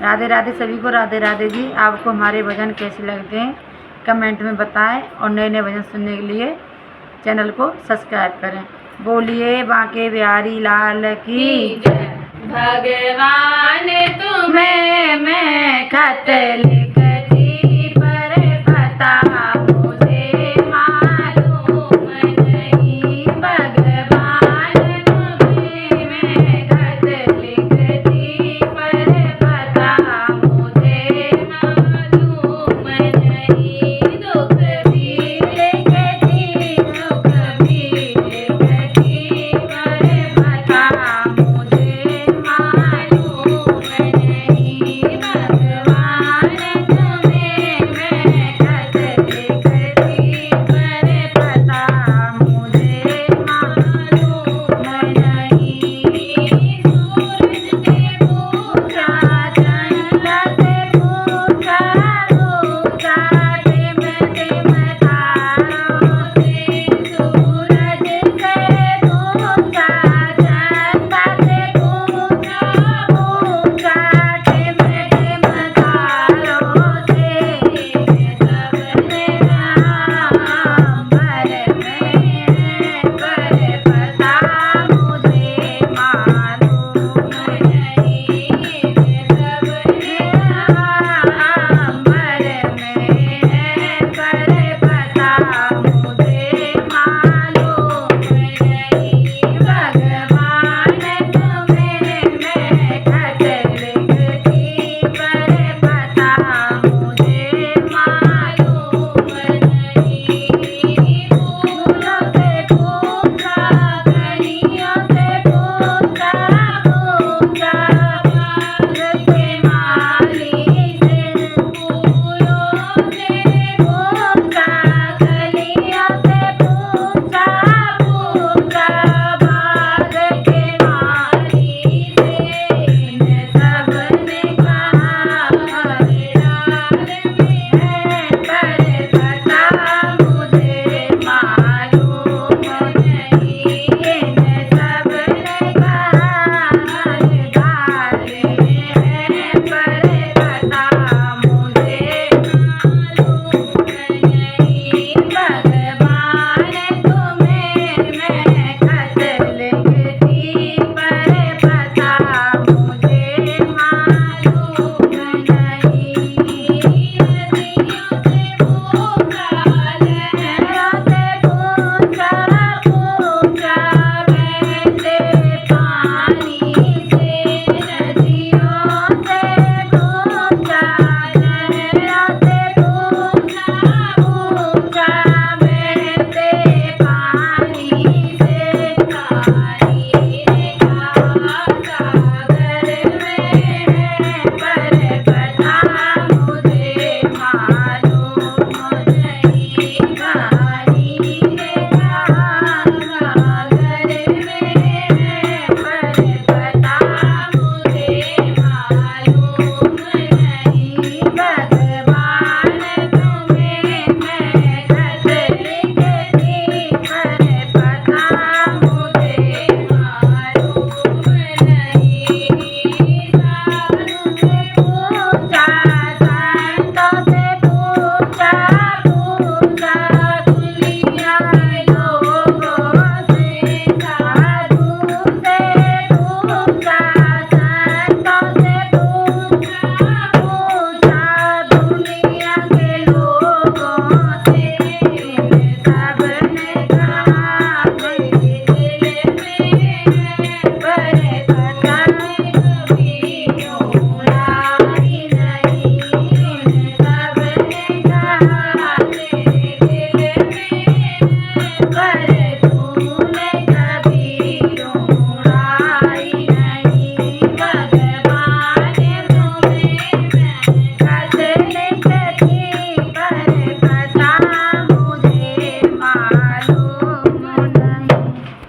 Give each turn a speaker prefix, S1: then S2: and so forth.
S1: राधे राधे सभी को, राधे राधे जी। आपको हमारे भजन कैसे लगते हैं कमेंट में बताएं और नए नए भजन सुनने के लिए चैनल को सब्सक्राइब करें। बोलिए बांके बिहारी लाल की जय।
S2: भगवान तुम्हें मैं खत
S1: लिखती पर पता मुझे मालूम नहीं। भगवान तुम्हें मैं खत लिखती पर पता मुझे
S2: मालूम नहीं। दुख
S1: भी लिखती, सुख भी लिखती पर पता मुझे मालूम नहीं। भगवान तुम्हें मैं खत लिखती पर पता मुझे मालूम नहीं। सूरज से पूछा, चंद्र से पूछा, पूछा टिम टिम तारों से। सूरज से पूछा, चंद्र से पूछा, पूछा टिम टिम तारों से। सबने नाम भर में पर पता मुझे मालूम नहीं। सबने नाम भर में पर पता मुझे मालूम नहीं। भगवान तुम्हें मैं खत लिखती पर पता मुझे मालूम नहीं। फूलों से पूछा, कलियों से पूछा, पूछा बाग के माली से। फूलों से पूछा, कलियों से पूछा, पूछा बाग के माली से। इन सबने कहा हरियाल में है पर पता मुझे मालूम नहीं। इन सबने कहा हरियाल में है पर पता मुझे मालूम नहीं। भगवान तुम्हें मैं खत लिखती पर पता मुझे मालूम नहीं। नदियों से पूछा, लहरों से पूछा, पूछा बहते पानी से। नदियों से पूछा, लहरों से पूछा, पूछा बहते पानी से। तारी रेखा सागर में है पर पता मुझे मालूम नहीं। तारी रेखा सागर में है पर पता मुझे मालूम नहीं। भगवान तुम्हें मैं खत लिखती पर पता मुझे मालूम नहीं। साधु से पूछा, संतों से पूछा, पूछा दुनिया लोगों से। साधु से पूछा, संतों से पूछा, पूछा दुनिया के लोगों से। इन सबने कहा मेरे दिल में है पर पता कभी यूं लाई नहीं। इन सबने कहा